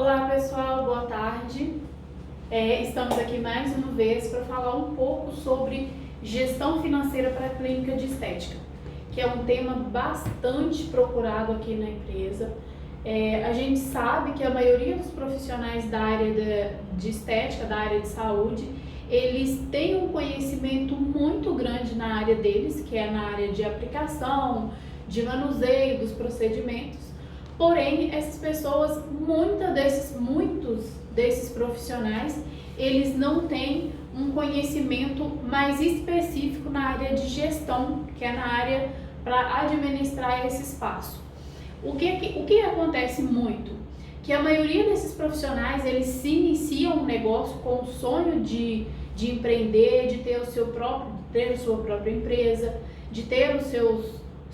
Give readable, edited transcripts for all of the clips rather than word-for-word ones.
Olá pessoal, boa tarde. Estamos aqui mais uma vez para falar um pouco sobre gestão financeira para a clínica de estética, que é um tema bastante procurado aqui na empresa. A gente sabe que a maioria dos profissionais da área de estética, da área de saúde, eles têm um conhecimento muito grande na área deles, que é na área de aplicação, de manuseio dos procedimentos. Porém, essas pessoas, muitos desses profissionais, eles não têm um conhecimento mais específico na área de gestão, que é na área para administrar esse espaço. O que acontece muito? Que a maioria desses profissionais, eles se iniciam um negócio com o sonho de empreender, de ter ter a sua própria empresa, de ter os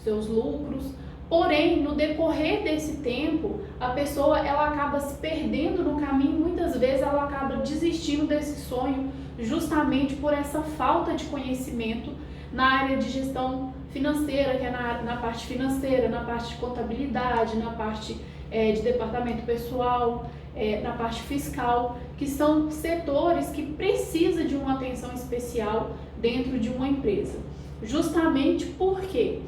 seus lucros. Porém, no decorrer desse tempo, a pessoa ela acaba se perdendo no caminho, muitas vezes ela acaba desistindo desse sonho justamente por essa falta de conhecimento na área de gestão financeira, que é na parte financeira, na parte de contabilidade, na parte de departamento pessoal, na parte fiscal, que são setores que precisam de uma atenção especial dentro de uma empresa. Justamente porque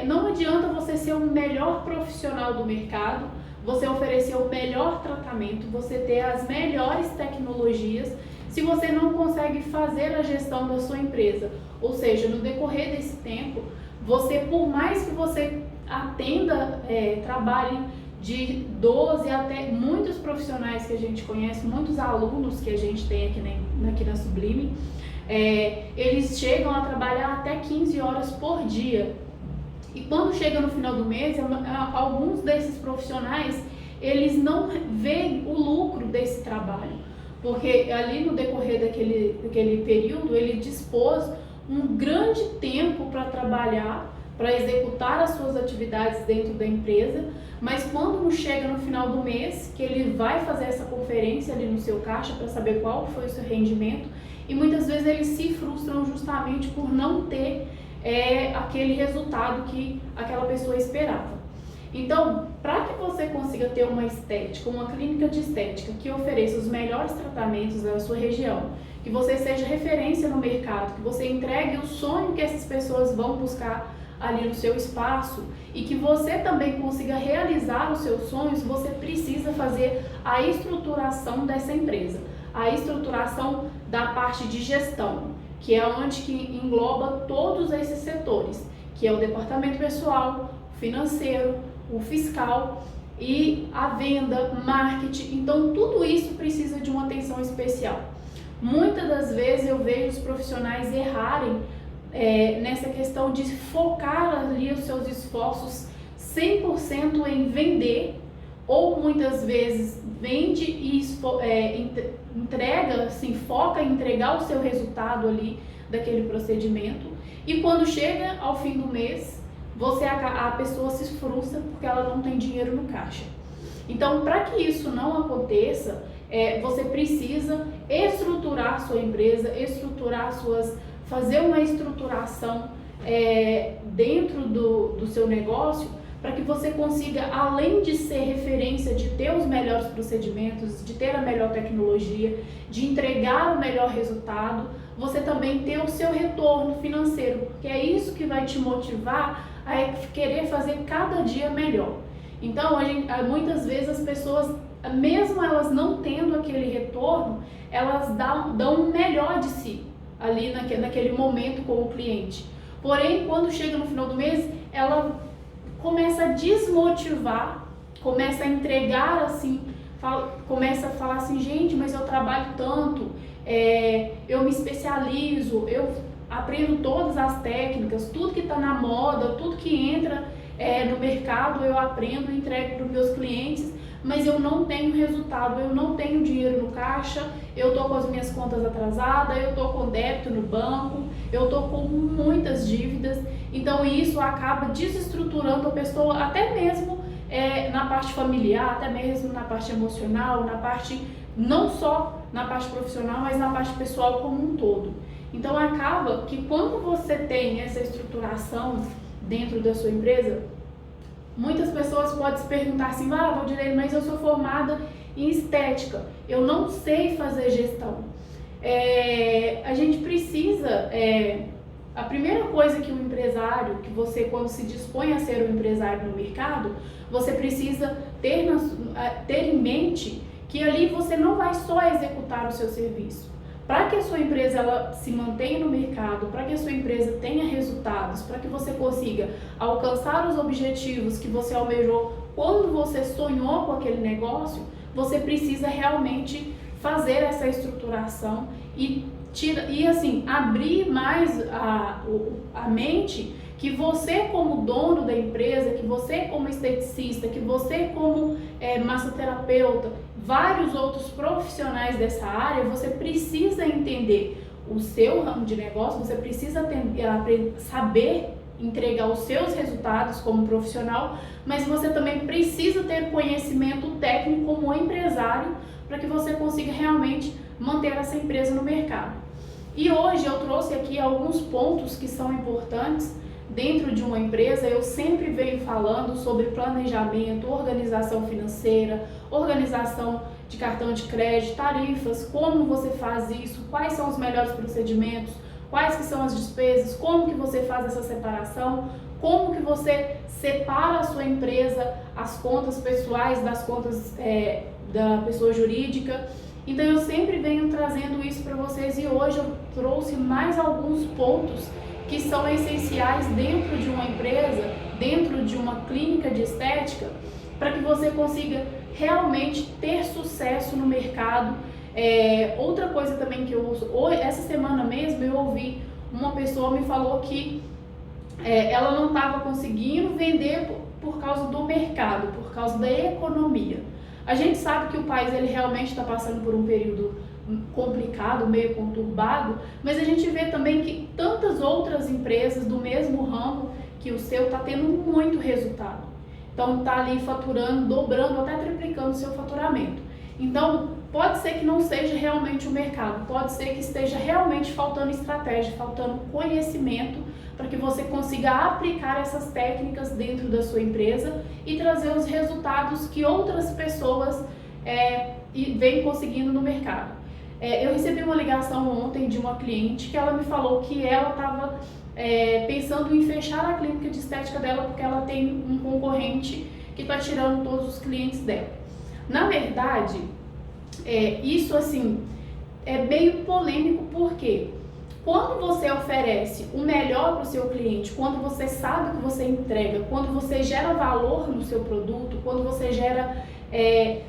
não adianta você ser o melhor profissional do mercado, você oferecer o melhor tratamento, você ter as melhores tecnologias, se você não consegue fazer a gestão da sua empresa. Ou seja, no decorrer desse tempo, você, por mais que você atenda, trabalhe de 12 até muitos profissionais que a gente conhece, muitos alunos que a gente tem aqui na Sublime, eles chegam a trabalhar até 15 horas por dia. E quando chega no final do mês, alguns desses profissionais, eles não veem o lucro desse trabalho, porque ali no decorrer daquele período, ele dispôs um grande tempo para trabalhar, para executar as suas atividades dentro da empresa, mas quando chega no final do mês, que ele vai fazer essa conferência ali no seu caixa para saber qual foi o seu rendimento, e muitas vezes eles se frustram justamente por não ter aquele resultado que aquela pessoa esperava. Então, para que você consiga ter uma estética, uma clínica de estética que ofereça os melhores tratamentos da sua região, que você seja referência no mercado, que você entregue o sonho que essas pessoas vão buscar ali no seu espaço e que você também consiga realizar os seus sonhos, você precisa fazer a estruturação dessa empresa, a estruturação da parte de gestão, que é onde que engloba todos esses setores, que é o departamento pessoal, o financeiro, o fiscal e a venda, marketing. Então, tudo isso precisa de uma atenção especial. Muitas das vezes eu vejo os profissionais errarem nessa questão de focar ali os seus esforços 100% em vender, ou muitas vezes vende e entrega, assim, foca em entregar o seu resultado ali daquele procedimento, e quando chega ao fim do mês, a pessoa se frustra porque ela não tem dinheiro no caixa. Então, para que isso não aconteça, você precisa estruturar a sua empresa, fazer uma estruturação dentro do seu negócio, para que você consiga, além de ser referência, de ter os melhores procedimentos, de ter a melhor tecnologia, de entregar o melhor resultado, você também ter o seu retorno financeiro, porque é isso que vai te motivar a querer fazer cada dia melhor. Então, muitas vezes as pessoas, mesmo elas não tendo aquele retorno, elas dão o melhor de si ali naquele momento com o cliente. Porém, quando chega no final do mês, ela começa a desmotivar, começa a entregar assim, começa a falar assim, gente, mas eu trabalho tanto, eu me especializo, eu aprendo todas as técnicas, tudo que está na moda, tudo que entra no mercado eu aprendo e entrego para os meus clientes, mas eu não tenho resultado, eu não tenho dinheiro no caixa, eu estou com as minhas contas atrasadas, eu estou com débito no banco, eu estou com muitas dívidas. Então isso acaba desestruturando a pessoa, até mesmo na parte familiar, até mesmo na parte emocional, não só na parte profissional, mas na parte pessoal como um todo. Então acaba que quando você tem essa estruturação dentro da sua empresa, muitas pessoas podem se perguntar assim, Valdirene, mas eu sou formada em estética, eu não sei fazer gestão. A gente precisa, a primeira coisa que um empresário, que você quando se dispõe a ser um empresário no mercado, você precisa ter em mente que ali você não vai só executar o seu serviço. Para que a sua empresa ela se mantenha no mercado, para que a sua empresa tenha resultados, para que você consiga alcançar os objetivos que você almejou quando você sonhou com aquele negócio, você precisa realmente fazer essa estruturação e assim, abrir mais a mente que você como dono da empresa, que você como esteticista, que você como massoterapeuta, vários outros profissionais dessa área, você precisa entender o seu ramo de negócio, você precisa saber entregar os seus resultados como profissional, mas você também precisa ter conhecimento técnico como empresário para que você consiga realmente manter essa empresa no mercado. E hoje eu trouxe aqui alguns pontos que são importantes dentro de uma empresa. Eu sempre venho falando sobre planejamento, organização financeira, organização de cartão de crédito, tarifas, como você faz isso, quais são os melhores procedimentos, quais que são as despesas, como que você faz essa separação, como que você separa a sua empresa, as contas pessoais das contas da pessoa jurídica. Então eu sempre venho trazendo isso para vocês e hoje eu trouxe mais alguns pontos que são essenciais dentro de uma empresa, dentro de uma clínica de estética, para que você consiga realmente ter sucesso no mercado. Outra coisa também que eu uso, essa semana mesmo eu ouvi uma pessoa me falou que ela não estava conseguindo vender por causa do mercado, por causa da economia. A gente sabe que o país ele realmente está passando por um período complicado, meio conturbado, mas a gente vê também que tantas outras empresas do mesmo ramo que o seu está tendo muito resultado. Então está ali faturando, dobrando, até triplicando o seu faturamento. Então pode ser que não seja realmente o mercado, pode ser que esteja realmente faltando estratégia, faltando conhecimento para que você consiga aplicar essas técnicas dentro da sua empresa e trazer os resultados que outras pessoas vêm conseguindo no mercado. Eu recebi uma ligação ontem de uma cliente que ela me falou que ela estava pensando em fechar a clínica de estética dela porque ela tem um concorrente que está tirando todos os clientes dela. Na verdade, isso assim é meio polêmico porque quando você oferece o melhor para o seu cliente, quando você sabe o que você entrega, quando você gera valor no seu produto, quando você gera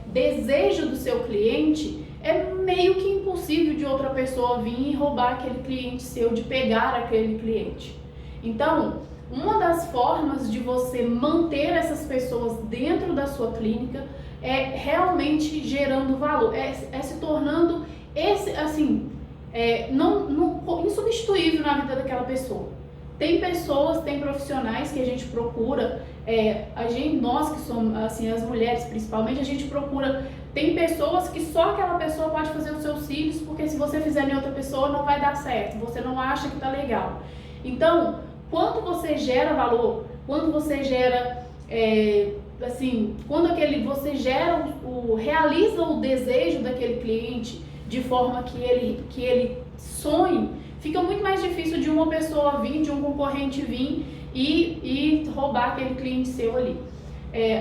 desejo do seu cliente, é meio que impossível de outra pessoa vir e roubar aquele cliente seu, de pegar aquele cliente. Então, uma das formas de você manter essas pessoas dentro da sua clínica é realmente gerando valor, se tornando insubstituível na vida daquela pessoa. Tem pessoas, tem profissionais que a gente procura, nós que somos, assim, as mulheres principalmente, a gente procura. Tem pessoas que só aquela pessoa pode fazer os seus cílios, porque se você fizer em outra pessoa não vai dar certo, você não acha que tá legal. Então, quando você gera valor, quando você gera, você gera realiza o desejo daquele cliente de forma que ele sonhe, fica muito mais difícil de uma pessoa vir, de um concorrente vir e roubar aquele cliente seu ali.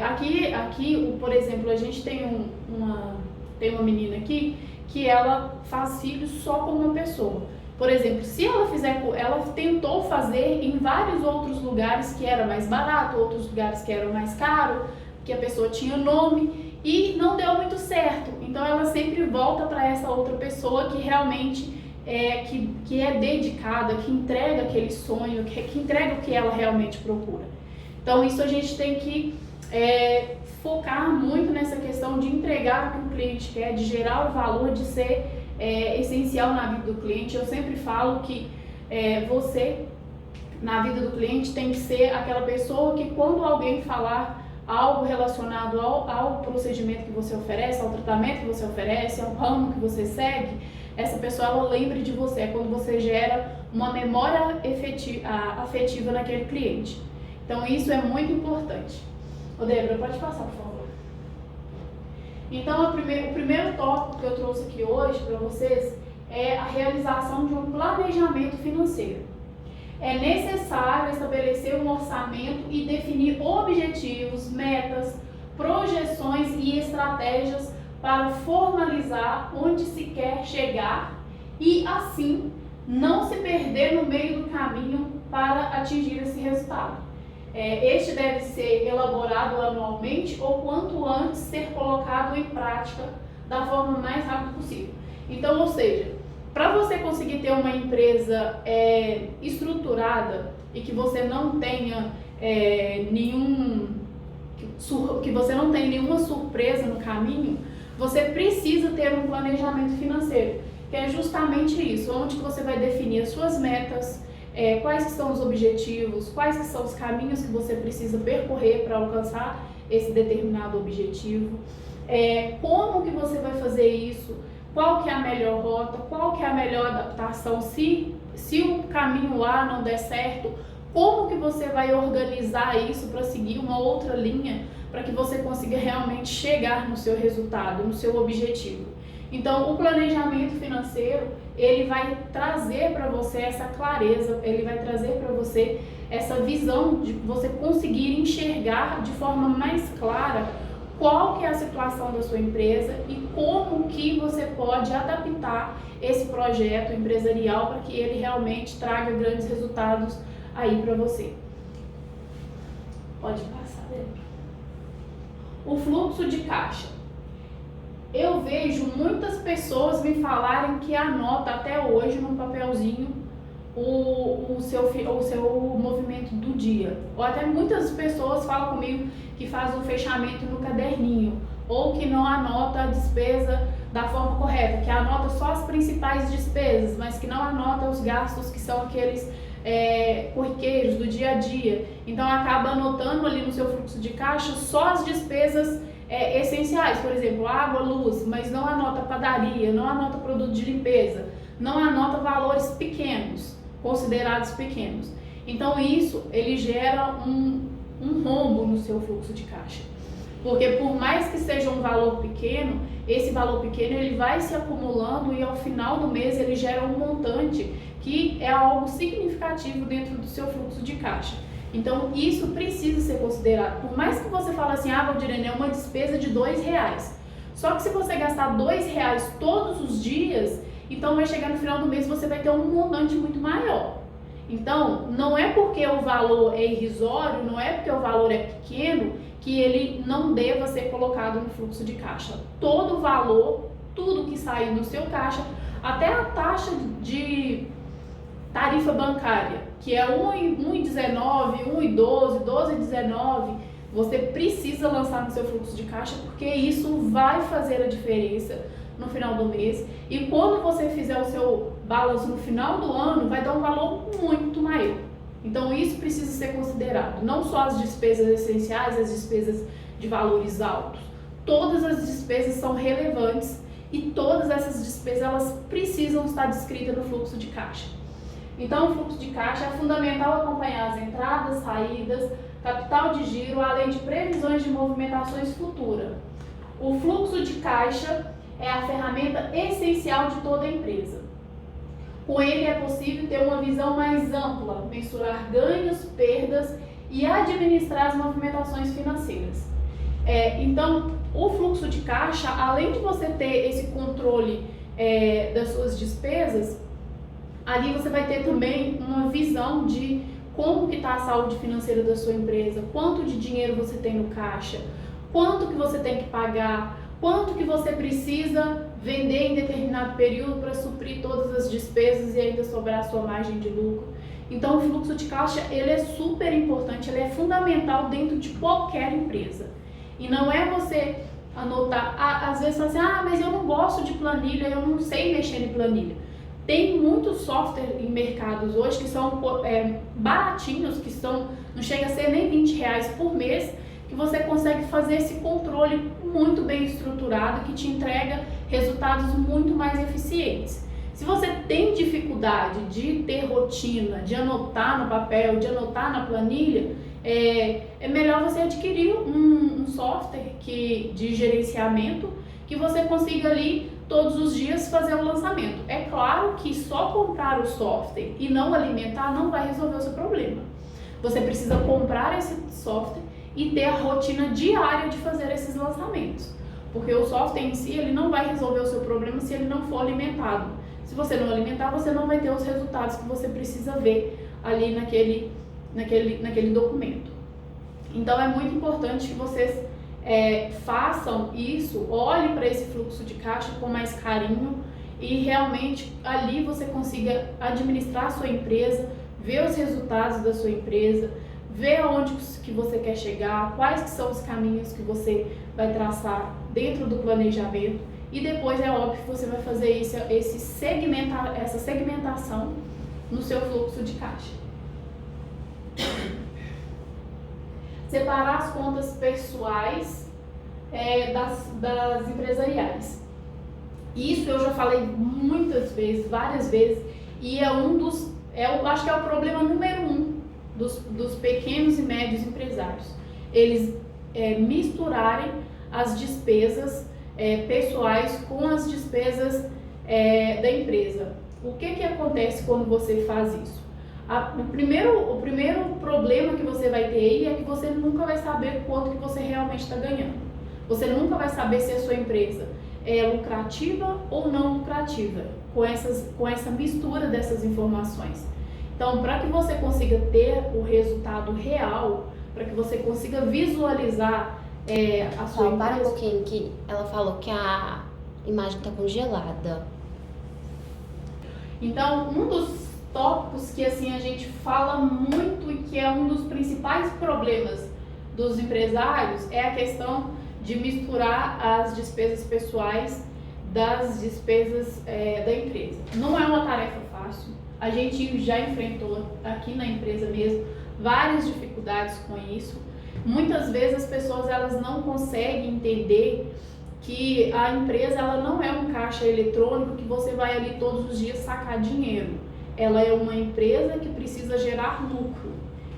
Aqui, por exemplo, a gente tem uma menina aqui que ela faz cílios só com uma pessoa. Por exemplo, se ela tentou fazer em vários outros lugares que era mais barato, outros lugares que eram mais caro, que a pessoa tinha nome e não deu muito certo. Então ela sempre volta para essa outra pessoa que realmente que é dedicada, que entrega aquele sonho, que entrega o que ela realmente procura. Então isso a gente tem que focar muito nessa questão de entregar o que o cliente quer, de gerar o valor, de ser essencial na vida do cliente. Eu sempre falo que você, na vida do cliente, tem que ser aquela pessoa que quando alguém falar algo relacionado ao procedimento que você oferece, ao tratamento que você oferece, ao ramo que você segue, essa pessoa ela lembre de você, quando você gera uma memória afetiva naquele cliente. Então isso é muito importante. Ô Débora, pode passar, por favor. Então, o primeiro tópico que eu trouxe aqui hoje para vocês é a realização de um planejamento financeiro. É necessário estabelecer um orçamento e definir objetivos, metas, projeções e estratégias para formalizar onde se quer chegar e, assim, não se perder no meio do caminho para atingir esse resultado. Este deve ser elaborado anualmente ou quanto antes ser colocado em prática da forma mais rápida possível. Então, ou seja, para você conseguir ter uma empresa estruturada e que você não tenha nenhuma surpresa no caminho, você precisa ter um planejamento financeiro, que é justamente isso, onde que você vai definir as suas metas, quais que são os objetivos, quais que são os caminhos que você precisa percorrer para alcançar esse determinado objetivo, como que você vai fazer isso, qual que é a melhor rota, qual que é a melhor adaptação, se o caminho A não der certo, como que você vai organizar isso para seguir uma outra linha, para que você consiga realmente chegar no seu resultado, no seu objetivo. Então, o planejamento financeiro, ele vai trazer para você essa clareza, ele vai trazer para você essa visão de você conseguir enxergar de forma mais clara qual que é a situação da sua empresa e como que você pode adaptar esse projeto empresarial para que ele realmente traga grandes resultados aí para você. Pode passar, Débora. O fluxo de caixa. Eu vejo muitas pessoas me falarem que anota até hoje num papelzinho o seu movimento do dia. Ou até muitas pessoas falam comigo que faz um fechamento no caderninho, ou que não anota a despesa da forma correta, que anota só as principais despesas, mas que não anota os gastos que são aqueles corriqueiros do dia a dia. Então acaba anotando ali no seu fluxo de caixa só as despesas essenciais, por exemplo, água, luz, mas não anota padaria, não anota produto de limpeza, não anota valores pequenos, considerados pequenos. Então isso, ele gera um rombo no seu fluxo de caixa. Porque por mais que seja um valor pequeno, esse valor pequeno ele vai se acumulando e ao final do mês ele gera um montante que é algo significativo dentro do seu fluxo de caixa. Então isso precisa ser considerado. Por mais que você fale assim, Valdirene, é uma despesa de R$2. Só que se você gastar R$2 todos os dias, então vai chegar no final do mês você vai ter um montante muito maior. Então, não é porque o valor é irrisório, não é porque o valor é pequeno, que ele não deva ser colocado no fluxo de caixa. Todo valor, tudo que sair do seu caixa, até a taxa de tarifa bancária, que é 1,19, 1,12, 12,19, você precisa lançar no seu fluxo de caixa, porque isso vai fazer a diferença no final do mês. E quando você fizer o seu balanço no final do ano, vai dar um valor muito maior. Então isso precisa ser considerado, não só as despesas essenciais, as despesas de valores altos. Todas as despesas são relevantes e todas essas despesas elas precisam estar descritas no fluxo de caixa. Então o fluxo de caixa é fundamental acompanhar as entradas, saídas, capital de giro, além de previsões de movimentações futuras. O fluxo de caixa é a ferramenta essencial de toda empresa. Com ele é possível ter uma visão mais ampla, mensurar ganhos, perdas e administrar as movimentações financeiras. Então, o fluxo de caixa, além de você ter esse controle das suas despesas, ali você vai ter também uma visão de como que está a saúde financeira da sua empresa, quanto de dinheiro você tem no caixa, quanto que você tem que pagar, quanto que você precisa vender em determinado período para suprir todas as despesas e ainda sobrar a sua margem de lucro. Então o fluxo de caixa ele é super importante, ele é fundamental dentro de qualquer empresa. E não é você anotar, às vezes fala assim, mas eu não gosto de planilha, eu não sei mexer em planilha. Tem muitos softwares em mercados hoje que são baratinhos, que não chega a ser nem R$20 por mês, que você consegue fazer esse controle muito bem estruturado, que te entrega resultados muito mais eficientes. Se você tem dificuldade de ter rotina, de anotar no papel, de anotar na planilha, é melhor você adquirir um software de gerenciamento que você consiga ali todos os dias fazer o lançamento. É claro que só comprar o software e não alimentar não vai resolver o seu problema. Você precisa comprar esse software e ter a rotina diária de fazer esses lançamentos. Porque o software em si, ele não vai resolver o seu problema se ele não for alimentado. Se você não alimentar, você não vai ter os resultados que você precisa ver ali naquele documento. Então é muito importante que vocês façam isso, olhem para esse fluxo de caixa com mais carinho e realmente ali você consiga administrar a sua empresa, ver os resultados da sua empresa, ver aonde que você quer chegar, quais que são os caminhos que você vai traçar dentro do planejamento e depois é óbvio que você vai fazer essa segmentação no seu fluxo de caixa. Separar as contas pessoais das empresariais. Isso eu já falei muitas vezes, várias vezes, e eu acho que é o problema número 1 dos pequenos e médios empresários. Eles misturarem as despesas pessoais com as despesas da empresa. O que acontece quando você faz isso? O primeiro problema que você vai ter aí é que você nunca vai saber quanto que você realmente está ganhando. Você nunca vai saber se a sua empresa é lucrativa ou não lucrativa, com essa mistura dessas informações. Então, para que você consiga ter o resultado real, para que você consiga visualizar a sua empresa... Para um pouquinho, que ela falou que a imagem está congelada. Então, um dos tópicos que assim a gente fala muito e que é um dos principais problemas dos empresários é a questão de misturar as despesas pessoais das despesas da empresa. Não é uma tarefa fácil, a gente já enfrentou aqui na empresa mesmo várias dificuldades com isso. Muitas vezes as pessoas elas não conseguem entender que a empresa ela não é um caixa eletrônico que você vai ali todos os dias sacar dinheiro. Ela é uma empresa que precisa gerar lucro.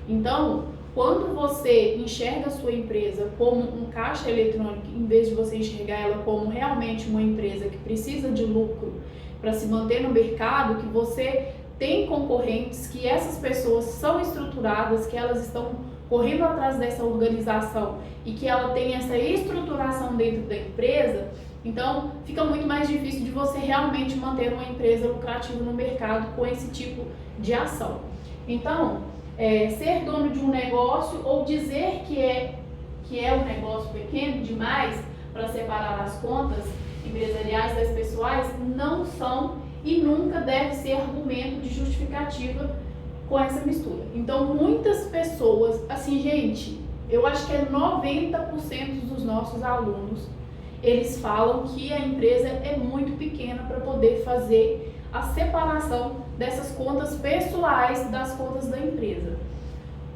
Então, quando você enxerga a sua empresa como um caixa eletrônico, em vez de você enxergar ela como realmente uma empresa que precisa de lucro para se manter no mercado, que você tem concorrentes, que essas pessoas são estruturadas, que elas estão correndo atrás dessa organização e que ela tem essa estruturação dentro da empresa, então fica muito mais difícil de você realmente manter uma empresa lucrativa no mercado com esse tipo de ação. Então, ser dono de um negócio ou dizer que é um negócio pequeno demais para separar as contas empresariais das pessoais não são e nunca deve ser argumento de justificativa com essa mistura. Então, muitas pessoas, assim, gente, eu acho que 90% dos nossos alunos, eles falam que a empresa é muito pequena para poder fazer a separação dessas contas pessoais das contas da empresa.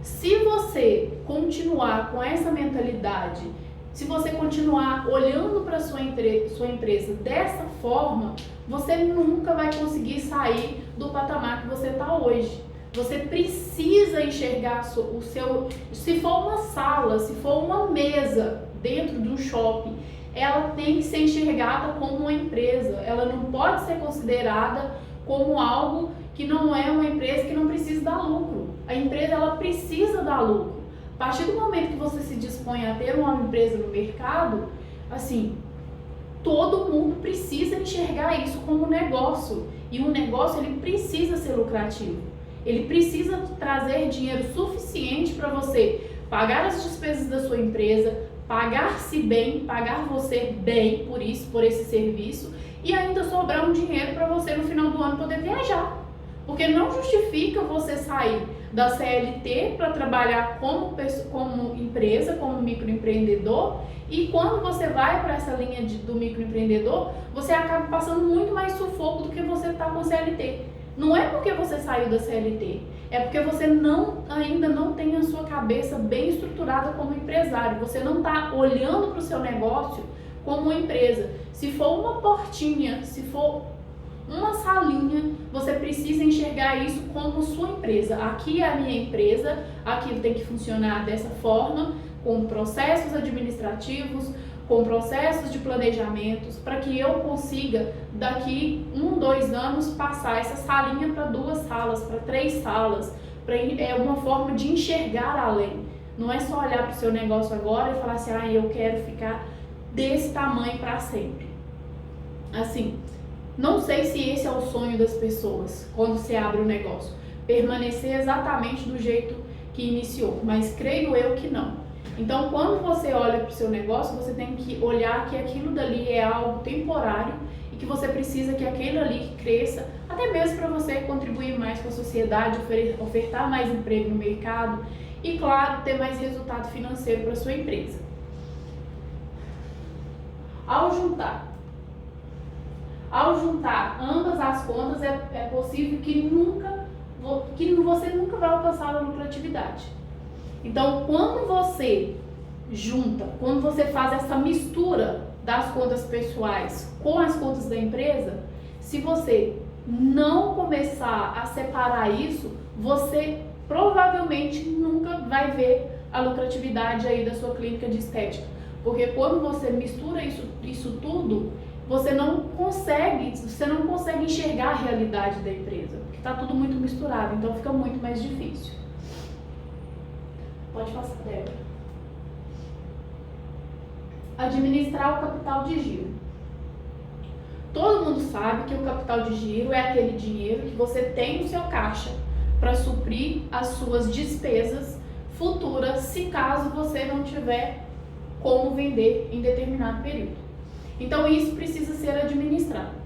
Se você continuar com essa mentalidade, se você continuar olhando para sua empresa dessa forma, você nunca vai conseguir sair do patamar que você está hoje. Você precisa enxergar o seu... Se for uma sala, se for uma mesa dentro de um shopping, ela tem que ser enxergada como uma empresa. Ela não pode ser considerada como algo que não é uma empresa que não precisa dar lucro. A empresa ela precisa dar lucro. A partir do momento que você se dispõe a ter uma empresa no mercado, assim, todo mundo precisa enxergar isso como um negócio. E um negócio ele precisa ser lucrativo. Ele precisa trazer dinheiro suficiente para você pagar as despesas da sua empresa, pagar-se bem, pagar você bem por isso, por esse serviço e ainda sobrar um dinheiro para você no final do ano poder viajar. Porque não justifica você sair da CLT para trabalhar como empresa, como microempreendedor e quando você vai para essa linha do microempreendedor, você acaba passando muito mais sufoco do que você está com CLT. Não é porque você saiu da CLT, é porque você ainda não tem a sua cabeça bem estruturada como empresário. Você não está olhando para o seu negócio como uma empresa. Se for uma portinha, se for uma salinha, você precisa enxergar isso como sua empresa. Aqui é a minha empresa, aqui tem que funcionar dessa forma, com processos administrativos, com processos de planejamentos, para que eu consiga, daqui 1, 2 anos, passar essa salinha para 2 salas, para 3 salas. É uma forma de enxergar além. Não é só olhar para o seu negócio agora e falar assim, eu quero ficar desse tamanho para sempre. Assim, não sei se esse é o sonho das pessoas quando se abre o negócio, permanecer exatamente do jeito que iniciou, mas creio eu que não. Então, quando você olha para o seu negócio, você tem que olhar que aquilo dali é algo temporário e que você precisa que aquilo ali cresça, até mesmo para você contribuir mais com a sociedade, ofertar mais emprego no mercado e, claro, ter mais resultado financeiro para a sua empresa. Ao juntar ambas as contas, é possível que você nunca vai alcançar a lucratividade. Então, quando você quando você faz essa mistura das contas pessoais com as contas da empresa, se você não começar a separar isso, você provavelmente nunca vai ver a lucratividade aí da sua clínica de estética. Porque quando você mistura isso tudo, você não consegue enxergar a realidade da empresa, porque está tudo muito misturado, então fica muito mais difícil. Pode passar, Débora. Administrar o capital de giro. Todo mundo sabe que o capital de giro é aquele dinheiro que você tem no seu caixa para suprir as suas despesas futuras, se caso você não tiver como vender em determinado período. Então, isso precisa ser administrado.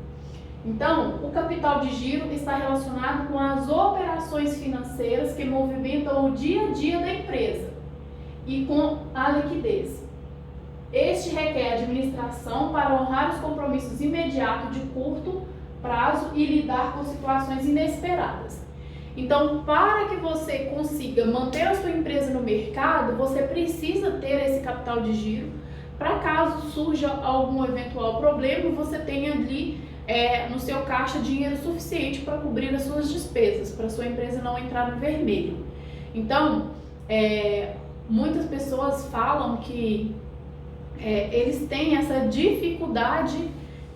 Então, o capital de giro está relacionado com as operações financeiras que movimentam o dia a dia da empresa e com a liquidez. Este requer administração para honrar os compromissos imediatos de curto prazo e lidar com situações inesperadas. Então, para que você consiga manter a sua empresa no mercado, você precisa ter esse capital de giro para caso surja algum eventual problema, você tenha ali no seu caixa dinheiro suficiente para cobrir as suas despesas, para a sua empresa não entrar no vermelho. Então, muitas pessoas falam que eles têm essa dificuldade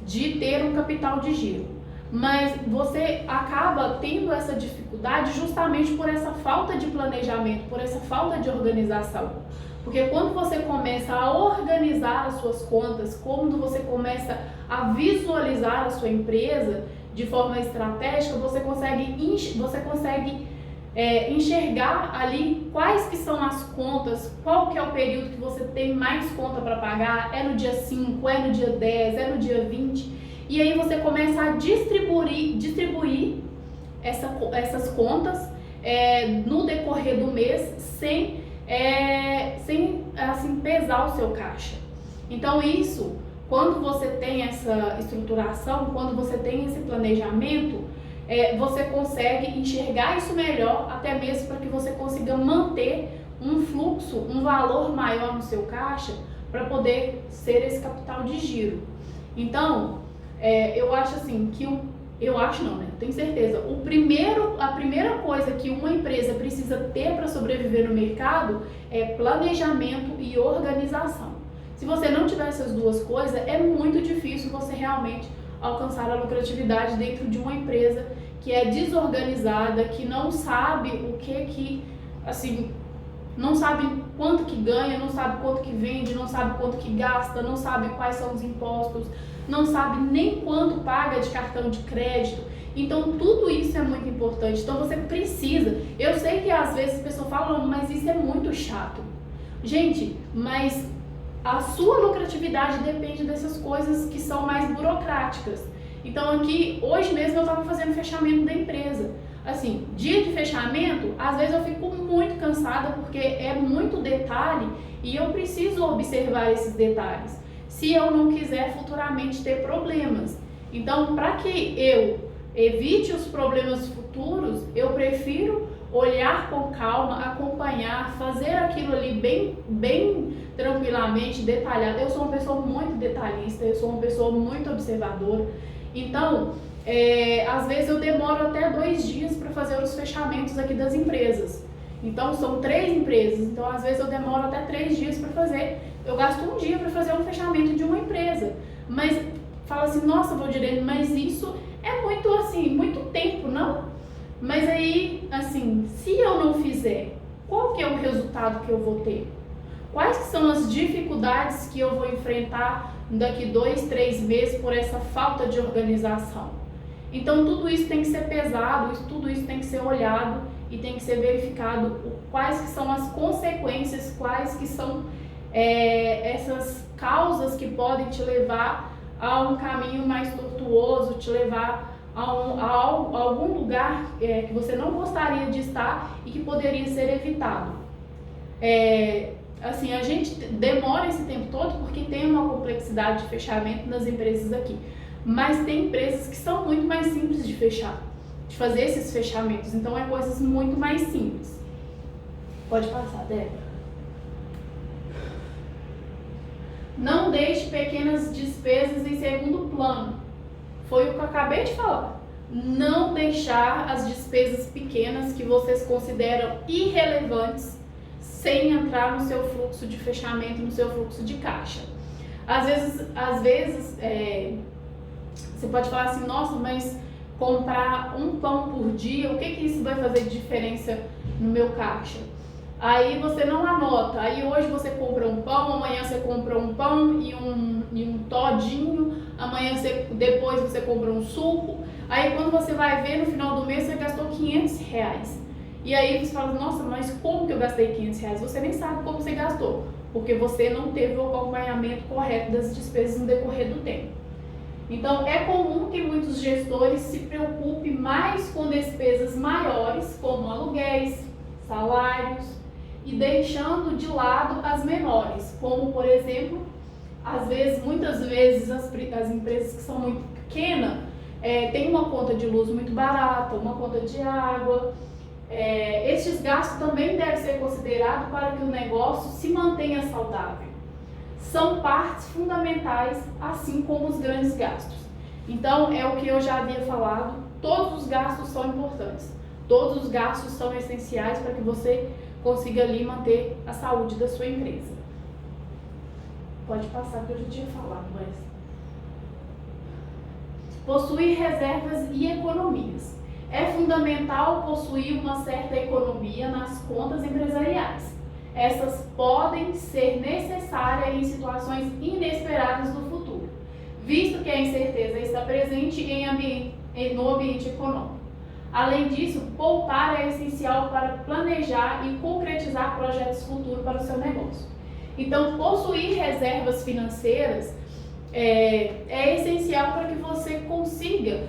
de ter um capital de giro, mas você acaba tendo essa dificuldade justamente por essa falta de planejamento, por essa falta de organização. Porque quando você começa a organizar as suas contas, quando você começa a visualizar a sua empresa de forma estratégica, você consegue enxergar ali quais que são as contas, qual que é o período que você tem mais conta para pagar, é no dia 5, é no dia 10, é no dia 20, e aí você começa a distribuir essas contas no decorrer do mês sem assim, pesar o seu caixa. Então isso, quando você tem essa estruturação, quando você tem esse planejamento, você consegue enxergar isso melhor, até mesmo para que você consiga manter um fluxo, um valor maior no seu caixa, para poder ser esse capital de giro. Então, eu acho assim que tenho certeza. A primeira coisa que uma empresa precisa ter para sobreviver no mercado é planejamento e organização. Se você não tiver essas duas coisas, é muito difícil você realmente alcançar a lucratividade dentro de uma empresa que é desorganizada, que não sabe não sabe quanto que ganha, não sabe quanto que vende, não sabe quanto que gasta, não sabe quais são os impostos, não sabe nem quanto paga de cartão de crédito. Então, tudo isso é muito importante. Então, você precisa. Eu sei que às vezes as pessoas falam, mas isso é muito chato. Gente, mas a sua lucratividade depende dessas coisas que são mais burocráticas. Então, aqui, hoje mesmo eu estava fazendo fechamento da empresa. Assim, dia de fechamento, às vezes eu fico muito cansada porque é muito detalhe e eu preciso observar esses detalhes, se eu não quiser futuramente ter problemas. Então, para que eu evite os problemas futuros, eu prefiro olhar com calma, acompanhar, fazer aquilo ali bem tranquilamente, detalhado. Eu sou uma pessoa muito detalhista, eu sou uma pessoa muito observadora. Então, às vezes eu demoro até 2 dias para fazer os fechamentos aqui das empresas. Então, são 3 empresas, então às vezes eu demoro até 3 dias para fazer. eu gasto um dia para fazer um fechamento de uma empresa. Mas fala assim, nossa, Valdirene, mas isso é muito assim, muito tempo, não? Mas aí, assim, se eu não fizer, qual que é o resultado que eu vou ter? Quais que são as dificuldades que eu vou enfrentar daqui 2, 3 meses por essa falta de organização? Então tudo isso tem que ser pesado, tudo isso tem que ser olhado e tem que ser verificado quais que são as consequências, quais que são essas causas que podem te levar a um caminho mais tortuoso, te levar a algum lugar que você não gostaria de estar e que poderia ser evitado. Assim, a gente demora esse tempo todo porque tem uma complexidade de fechamento nas empresas aqui. Mas tem empresas que são muito mais simples de fechar, de fazer esses fechamentos. Então, é coisas muito mais simples. Pode passar, Débora. Não deixe pequenas despesas em segundo plano. Foi o que eu acabei de falar. Não deixar as despesas pequenas que vocês consideram irrelevantes sem entrar no seu fluxo de fechamento, no seu fluxo de caixa. Às vezes você pode falar assim, nossa, mas comprar um pão por dia, o que isso vai fazer de diferença no meu caixa? Aí você não anota, aí hoje você compra um pão, amanhã você compra um pão e um todinho, depois você compra um suco, aí quando você vai ver no final do mês você gastou R$500. E aí você fala, nossa, mas como que eu gastei R$500? Você nem sabe como você gastou, porque você não teve o acompanhamento correto das despesas no decorrer do tempo. Então, é comum que muitos gestores se preocupem mais com despesas maiores, como aluguéis, salários, e deixando de lado as menores, como, por exemplo, muitas vezes as empresas que são muito pequenas têm uma conta de luz muito barata, uma conta de água. Estes gastos também devem ser considerados para que o negócio se mantenha saudável. São partes fundamentais, assim como os grandes gastos. Então, é o que eu já havia falado, todos os gastos são importantes, todos os gastos são essenciais para que você consiga ali manter a saúde da sua empresa. Pode passar que eu já tinha falado, mas... Possuir reservas e economias. É fundamental possuir uma certa economia nas contas empresariais. Essas podem ser necessárias em situações inesperadas do futuro, visto que a incerteza está presente no ambiente econômico. Além disso, poupar é essencial para planejar e concretizar projetos futuros para o seu negócio. Então, possuir reservas financeiras é essencial para que você consiga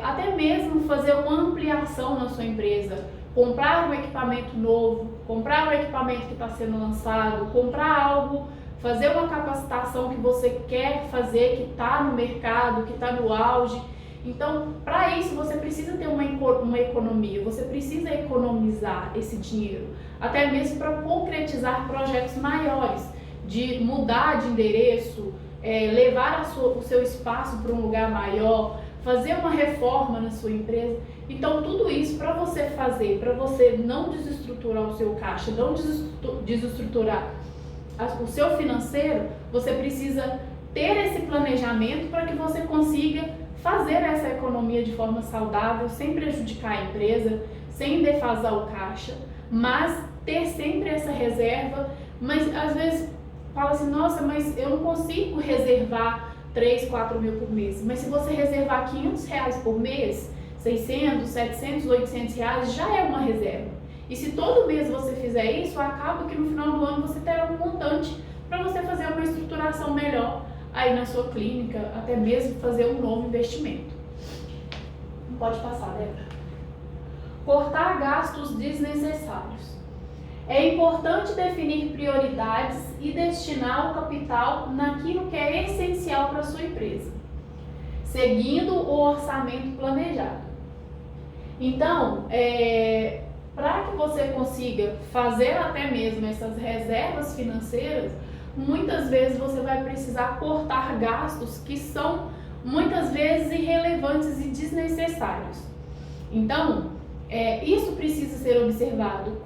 até mesmo fazer uma ampliação na sua empresa, comprar um equipamento novo, comprar um equipamento que está sendo lançado, comprar algo, fazer uma capacitação que você quer fazer, que está no mercado, que está no auge. Então, para isso, você precisa ter uma economia, você precisa economizar esse dinheiro, até mesmo para concretizar projetos maiores, de mudar de endereço, levar o seu espaço para um lugar maior, fazer uma reforma na sua empresa. Então, tudo isso para você fazer, para você não desestruturar o seu caixa, não desestruturar o seu financeiro, você precisa ter esse planejamento para que você consiga fazer essa economia de forma saudável, sem prejudicar a empresa, sem defasar o caixa, mas ter sempre essa reserva. Mas às vezes fala assim, nossa, mas eu não consigo reservar 3, 4 mil por mês. Mas se você reservar R$500 por mês, 600, 700, 800 reais, já é uma reserva. E se todo mês você fizer isso, acaba que no final do ano você terá um montante para você fazer uma estruturação melhor aí na sua clínica, até mesmo fazer um novo investimento. Pode passar, Débora. Cortar gastos desnecessários. É importante definir prioridades e destinar o capital naquilo que é essencial para a sua empresa, seguindo o orçamento planejado. Então, para que você consiga fazer até mesmo essas reservas financeiras, muitas vezes você vai precisar cortar gastos que são muitas vezes irrelevantes e desnecessários. Então, isso precisa ser observado.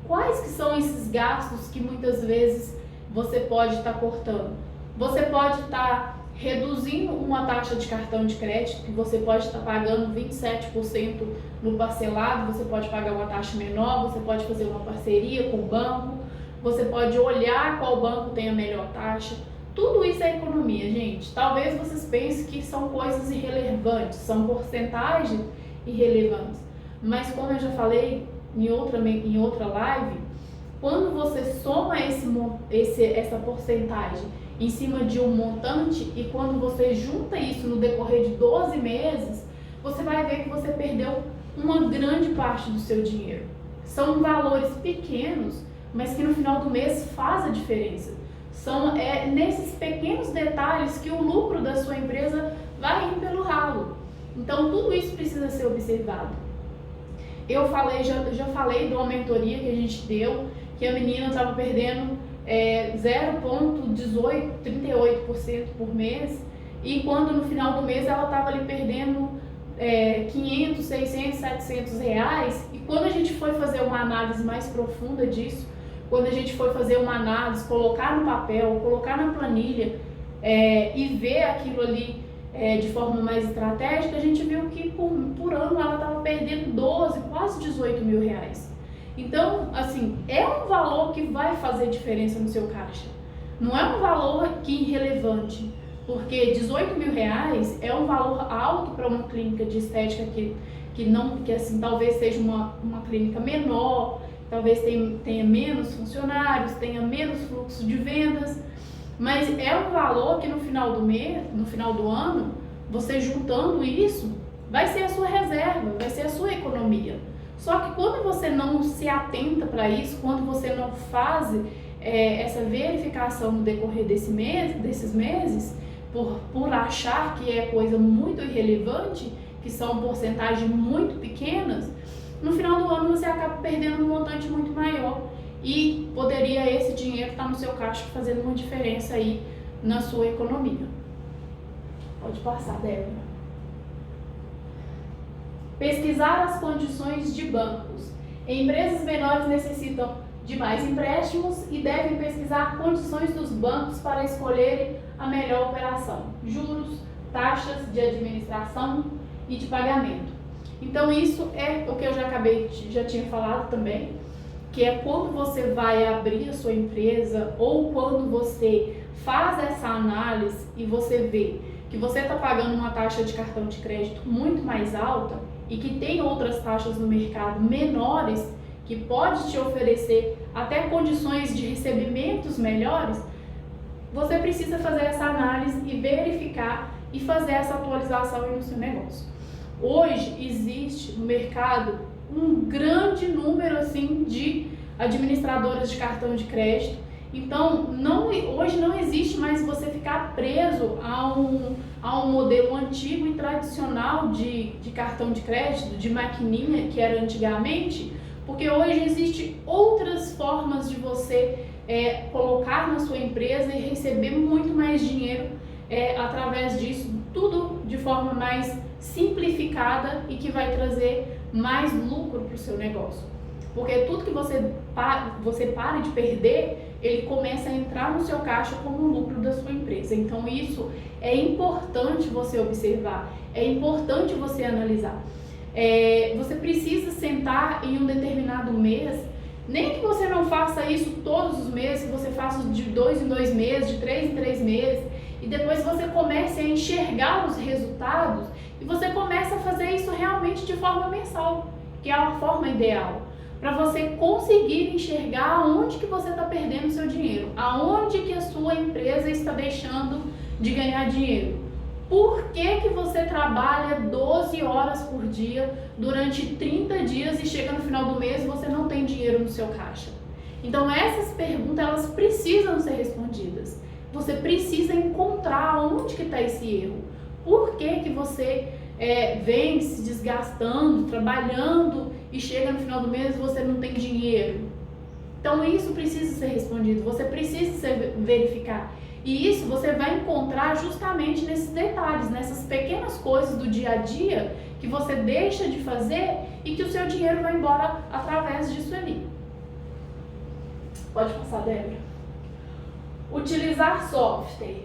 Quais que são esses gastos que muitas vezes você pode estar cortando. Você pode estar reduzindo uma taxa de cartão de crédito, que você pode estar pagando 27% no parcelado, você pode pagar uma taxa menor, você pode fazer uma parceria com o banco, você pode olhar qual banco tem a melhor taxa. Tudo isso é economia, gente. Talvez vocês pensem que são coisas irrelevantes, são porcentagens irrelevantes. Mas como eu já falei em outra live, quando você soma essa porcentagem em cima de um montante e quando você junta isso no decorrer de 12 meses, você vai ver que você perdeu uma grande parte do seu dinheiro. São valores pequenos, mas que no final do mês faz a diferença. São nesses pequenos detalhes que o lucro da sua empresa vai ir pelo ralo. Então tudo isso precisa ser observado. Eu já falei de uma mentoria que a gente deu, que a menina estava perdendo 0,38% por mês, e quando no final do mês ela estava ali perdendo 500, 600, 700 reais. E quando a gente foi fazer uma análise mais profunda disso, quando a gente foi fazer uma análise, colocar no papel, colocar na planilha e ver aquilo ali de forma mais estratégica, a gente viu que por ano ela estava perdendo 12, quase 18 mil reais. Então, assim, é um valor que vai fazer diferença no seu caixa. Não é um valor irrelevante, porque 18 mil reais é um valor alto para uma clínica de estética que assim, talvez seja uma clínica menor, talvez tenha menos funcionários, tenha menos fluxo de vendas, mas é um valor que no final do mês, no final do ano, você juntando isso, vai ser a sua reserva, vai ser a sua economia. Só que quando você não se atenta para isso, quando você não faz essa verificação no decorrer desses meses, por achar que é coisa muito irrelevante, que são porcentagens muito pequenas, no final do ano você acaba perdendo um montante muito maior e poderia esse dinheiro estar no seu caixa fazendo uma diferença aí na sua economia. Pode passar, Débora. Pesquisar as condições de bancos. Empresas menores necessitam de mais empréstimos e devem pesquisar condições dos bancos para escolherem a melhor operação, juros, taxas de administração e de pagamento. Então isso é o que eu já tinha falado também, que é quando você vai abrir a sua empresa ou quando você faz essa análise e você vê que você está pagando uma taxa de cartão de crédito muito mais alta e que tem outras taxas no mercado menores que pode te oferecer até condições de recebimentos melhores, você precisa fazer essa análise e verificar e fazer essa atualização aí no seu negócio. Hoje existe no mercado um grande número assim de administradoras de cartão de crédito. Então, hoje não existe mais você ficar preso a um modelo antigo e tradicional de cartão de crédito, de maquininha que era antigamente, porque hoje existem outras formas de você colocar na sua empresa e receber muito mais dinheiro através disso, tudo de forma mais simplificada e que vai trazer mais lucro para o seu negócio. Porque tudo que você para de perder, ele começa a entrar no seu caixa como um lucro da sua empresa. Então isso é importante você observar, é importante você analisar. Você precisa sentar em um determinado mês, nem que você não faça isso todos os meses, que você faça de 2 em 2 meses, de 3 em 3 meses, e depois você comece a enxergar os resultados e você começa a fazer isso realmente de forma mensal, que é a forma ideal, para você conseguir enxergar aonde que você está perdendo o seu dinheiro, aonde que a sua empresa está deixando de ganhar dinheiro. Por que você trabalha 12 horas por dia durante 30 dias e chega no final do mês e você não tem dinheiro no seu caixa? Então essas perguntas elas precisam ser respondidas. Você precisa encontrar onde que está esse erro. Por que você vem se desgastando, trabalhando e chega no final do mês e você não tem dinheiro? Então isso precisa ser respondido, você precisa verificar. E isso você vai encontrar justamente nesses detalhes, nessas pequenas coisas do dia a dia que você deixa de fazer e que o seu dinheiro vai embora através disso ali. Pode passar, Débora. Utilizar software.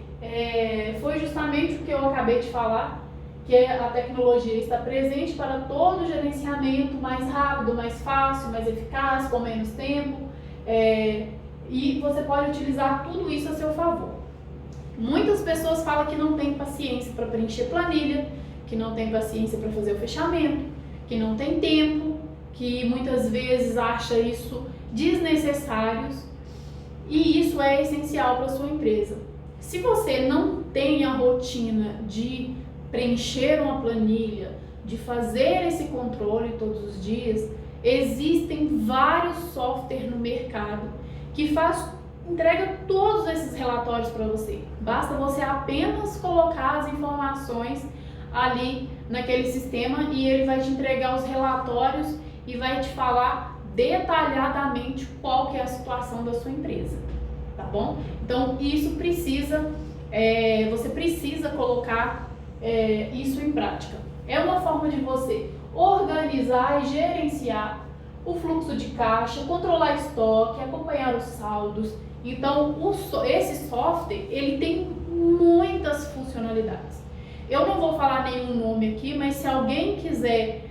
Foi justamente o que eu acabei de falar, que a tecnologia está presente para todo o gerenciamento mais rápido, mais fácil, mais eficaz, com menos tempo, e você pode utilizar tudo isso a seu favor. Muitas pessoas falam que não tem paciência para preencher planilha, que não tem paciência para fazer o fechamento, que não tem tempo, que muitas vezes acha isso desnecessários, e isso é essencial para a sua empresa. Se você não tem a rotina de preencher uma planilha, de fazer esse controle todos os dias, existem vários softwares no mercado que entrega todos esses relatórios para você. Basta você apenas colocar as informações ali naquele sistema e ele vai te entregar os relatórios e vai te falar detalhadamente qual que é a situação da sua empresa, tá bom? Então isso você precisa colocar isso em prática. É uma forma de você organizar e gerenciar o fluxo de caixa, controlar estoque, acompanhar os saldos. Então esse software ele tem muitas funcionalidades. Eu não vou falar nenhum nome aqui, mas se alguém quiser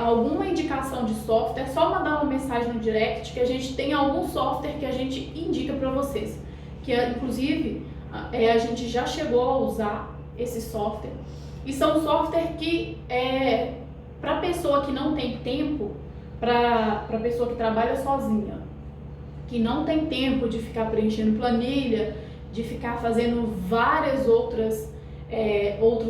alguma indicação de software, é só mandar uma mensagem no direct que a gente tem algum software que a gente indica para vocês. Que inclusive a gente já chegou a usar esse software. E são software que para pessoa que não tem tempo, para pessoa que trabalha sozinha, que não tem tempo de ficar preenchendo planilha, de ficar fazendo várias outros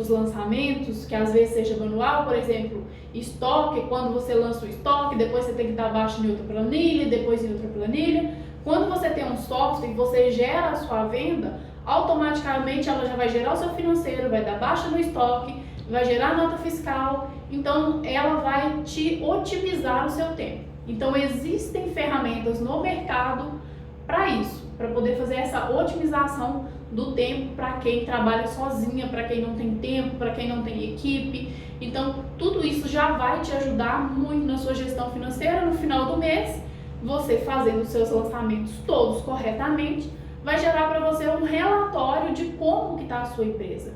lançamentos, que às vezes seja manual, por exemplo, estoque, quando você lança o estoque, depois você tem que dar baixa em outra planilha, depois em outra planilha. Quando você tem um software e você gera a sua venda, automaticamente ela já vai gerar o seu financeiro, vai dar baixa no estoque, vai gerar nota fiscal, então ela vai te otimizar o seu tempo. Então existem ferramentas no mercado para isso, para poder fazer essa otimização do tempo para quem trabalha sozinha, para quem não tem tempo, para quem não tem equipe. Então tudo isso já vai te ajudar muito na sua gestão financeira. No final do mês, você fazendo os seus lançamentos todos corretamente, vai gerar para você um relatório de como que está a sua empresa.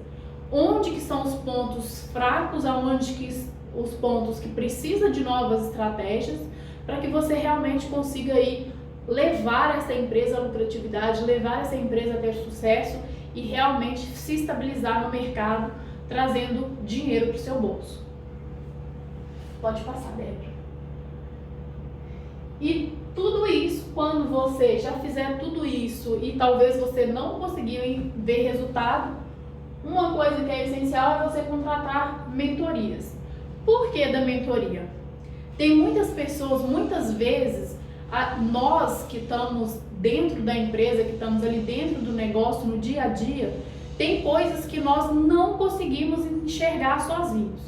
Onde que são os pontos fracos, aonde que os pontos que precisa de novas estratégias, para que você realmente consiga aí levar essa empresa à lucratividade, levar essa empresa a ter sucesso e realmente se estabilizar no mercado, trazendo dinheiro para o seu bolso. Pode passar, Débora. E tudo isso, quando você já fizer tudo isso e talvez você não conseguiu ver resultado, uma coisa que é essencial é você contratar mentorias. Por que da mentoria? Tem muitas pessoas, muitas vezes, nós que estamos dentro da empresa, que estamos ali dentro do negócio, no dia a dia, tem coisas que nós não conseguimos enxergar sozinhos.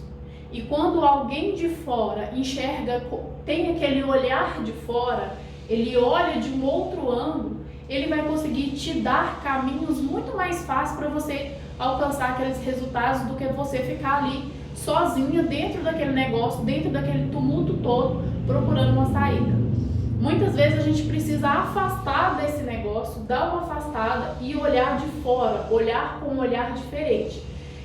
E quando alguém de fora enxerga, tem aquele olhar de fora, ele olha de um outro ângulo, ele vai conseguir te dar caminhos muito mais fáceis para você alcançar aqueles resultados do que você ficar ali sozinha dentro daquele negócio, dentro daquele tumulto todo, procurando uma saída. Muitas vezes a gente precisa afastar desse negócio, dar uma afastada e olhar de fora, olhar com um olhar diferente.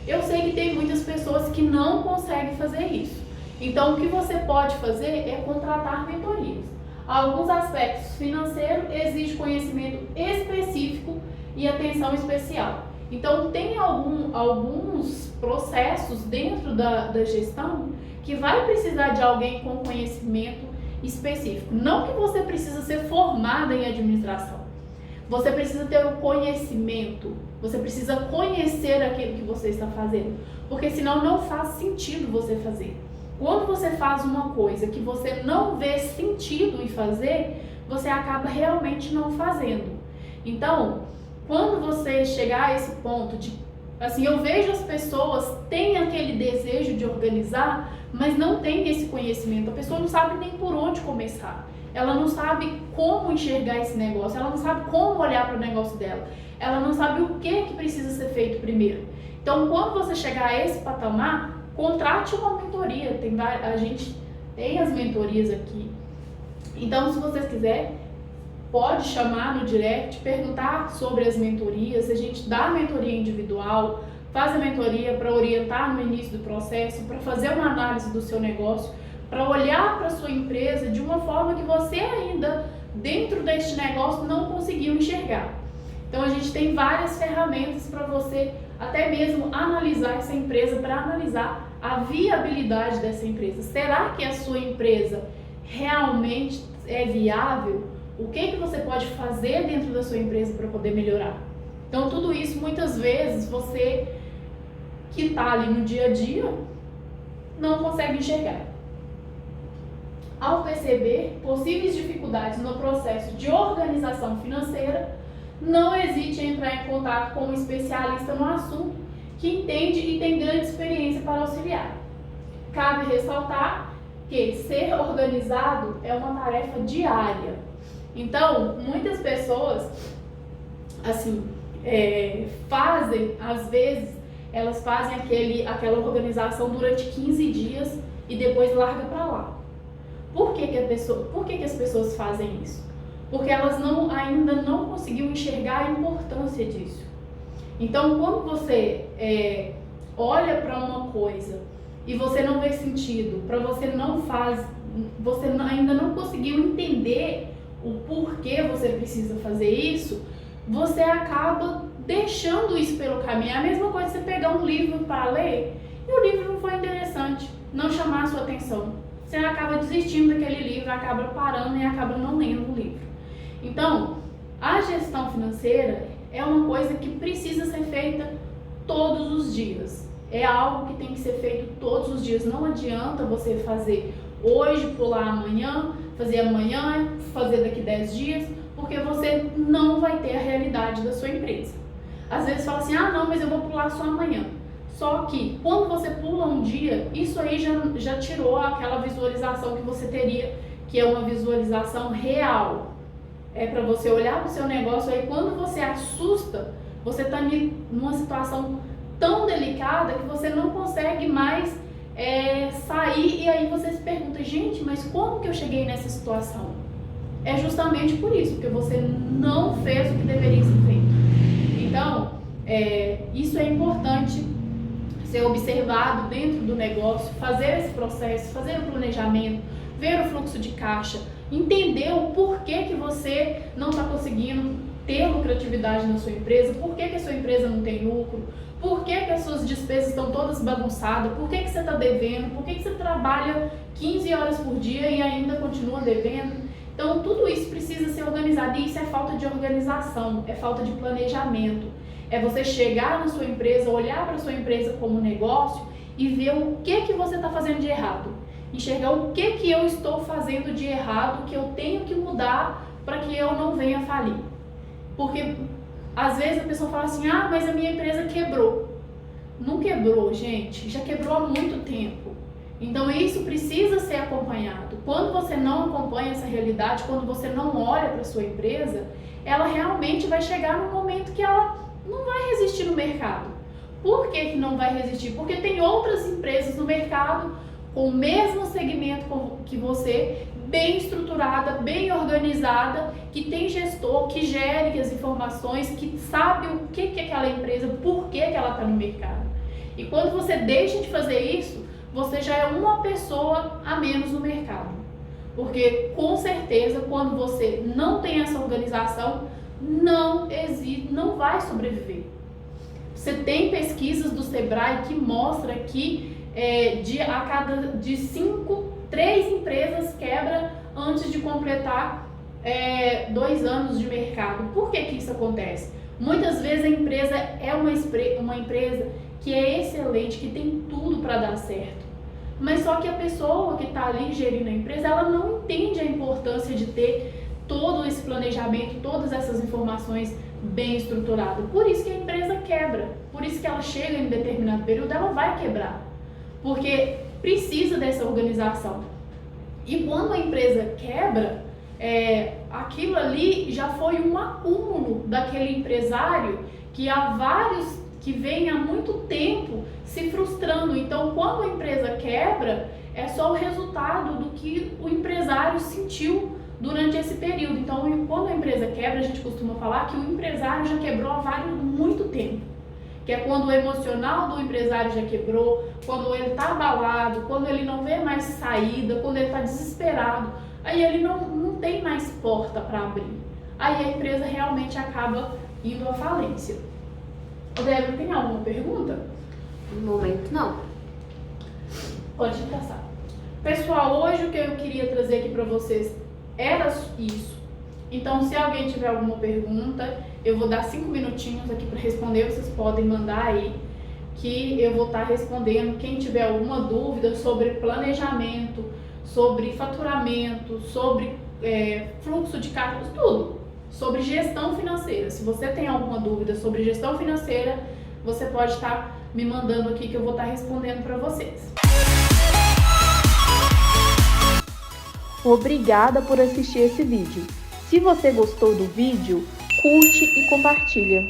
Eu sei que tem muitas pessoas que não conseguem fazer isso. Então, o que você pode fazer é contratar mentorias. Alguns aspectos financeiros exigem conhecimento específico e atenção especial. Então, tem alguns processos dentro da gestão que vai precisar de alguém com conhecimento específico. Não que você precisa ser formada em administração. Você precisa ter o conhecimento. Você precisa conhecer aquilo que você está fazendo. Porque senão não faz sentido você fazer. Quando você faz uma coisa que você não vê sentido em fazer, você acaba realmente não fazendo. Então, quando você chegar a esse ponto de, assim, eu vejo as pessoas têm aquele desejo de organizar, mas não tem esse conhecimento. A pessoa não sabe nem por onde começar. Ela não sabe como enxergar esse negócio, ela não sabe como olhar para o negócio dela. Ela não sabe o que precisa ser feito primeiro. Então, quando você chegar a esse patamar, contrate uma mentoria. A gente tem as mentorias aqui. Então, se vocês quiserem, pode chamar no direct, perguntar sobre as mentorias. A gente dá mentoria individual, faz a mentoria para orientar no início do processo, para fazer uma análise do seu negócio, para olhar para a sua empresa de uma forma que você ainda, dentro deste negócio, não conseguiu enxergar. Então a gente tem várias ferramentas para você até mesmo analisar essa empresa, para analisar a viabilidade dessa empresa. Será que a sua empresa realmente é viável? O que você pode fazer dentro da sua empresa para poder melhorar? Então tudo isso, muitas vezes, você que está ali no dia a dia não consegue enxergar. Ao perceber possíveis dificuldades no processo de organização financeira, não hesite em entrar em contato com um especialista no assunto que entende e tem grande experiência para auxiliar. Cabe ressaltar que ser organizado é uma tarefa diária. Então, muitas pessoas, assim, fazem, às vezes, elas fazem aquela organização durante 15 dias e depois larga para lá. Por que as pessoas fazem isso? Porque elas ainda não conseguiram enxergar a importância disso. Então, quando você olha para uma coisa e você não vê sentido, você ainda não conseguiu entender o porquê você precisa fazer isso, você acaba deixando isso pelo caminho. É a mesma coisa você pegar um livro para ler e o livro não foi interessante, não chamar a sua atenção. Você acaba desistindo daquele livro, acaba parando e acaba não lendo o livro. Então, a gestão financeira é uma coisa que precisa ser feita todos os dias. É algo que tem que ser feito todos os dias. Não adianta você fazer hoje, pular amanhã, fazer daqui 10 dias, porque você não vai ter a realidade da sua empresa. Às vezes fala assim, não, mas eu vou pular só amanhã. Só que quando você pula um dia, isso aí já tirou aquela visualização que você teria, que é uma visualização real. É para você olhar para o seu negócio, aí quando você assusta, você está numa situação tão delicada que você não consegue mais sair, e aí você se pergunta, gente, mas como que eu cheguei nessa situação? É justamente por isso, porque você não fez o que deveria ser feito. Então, isso é importante ser observado dentro do negócio, fazer esse processo, fazer o planejamento, ver o fluxo de caixa, entender o porquê que você não está conseguindo ter lucratividade na sua empresa, por que a sua empresa não tem lucro, por que as suas despesas estão todas bagunçadas, por que você está devendo, por que você trabalha 15 horas por dia e ainda continua devendo. Então tudo isso precisa ser organizado, e isso é falta de organização, é falta de planejamento. É você chegar na sua empresa, olhar para a sua empresa como negócio e ver o que você está fazendo de errado. Enxergar o que eu estou fazendo de errado, que eu tenho que mudar para que eu não venha falir. Porque às vezes a pessoa fala assim, mas a minha empresa quebrou. Não quebrou, gente, já quebrou há muito tempo. Então isso precisa ser acompanhado. Quando você não acompanha essa realidade, quando você não olha para a sua empresa, ela realmente vai chegar num momento que ela não vai resistir no mercado. Por que não vai resistir? Porque tem outras empresas no mercado com o mesmo segmento que você, bem estruturada, bem organizada, que tem gestor, que gere as informações, que sabe o que é aquela empresa, por que ela está no mercado. E quando você deixa de fazer isso, você já é uma pessoa a menos no mercado. Porque com certeza, quando você não tem essa organização, não vai sobreviver. Você tem pesquisas do Sebrae que mostra que de 5, 3 empresas quebram antes de completar 2 anos de mercado. Por que isso acontece? Muitas vezes a empresa é uma empresa que é excelente, que tem tudo para dar certo. Mas só que a pessoa que está ali gerindo a empresa, ela não entende a importância de ter todo esse planejamento, todas essas informações bem estruturadas. Por isso que a empresa quebra, por isso que ela chega em determinado período, ela vai quebrar, porque precisa dessa organização. E quando a empresa quebra, aquilo ali já foi um acúmulo daquele empresário que vem há muito tempo se frustrando. Então, quando a empresa quebra, é só o resultado do que o empresário sentiu durante esse período. Então, quando a empresa quebra, a gente costuma falar que o empresário já quebrou há muito tempo. Que é quando o emocional do empresário já quebrou, quando ele está abalado, quando ele não vê mais saída, quando ele está desesperado. Aí ele não tem mais porta para abrir. Aí a empresa realmente acaba indo à falência. Débora, tem alguma pergunta? No momento, não. Pode passar. Pessoal, hoje o que eu queria trazer aqui para vocês era isso. Então, se alguém tiver alguma pergunta, eu vou dar 5 minutinhos aqui para responder. Vocês podem mandar aí, que eu vou estar respondendo. Quem tiver alguma dúvida sobre planejamento, sobre faturamento, sobre fluxo de caixa, tudo. Sobre gestão financeira. Se você tem alguma dúvida sobre gestão financeira, você pode estar me mandando aqui que eu vou estar respondendo para vocês. Obrigada por assistir esse vídeo. Se você gostou do vídeo, curte e compartilha.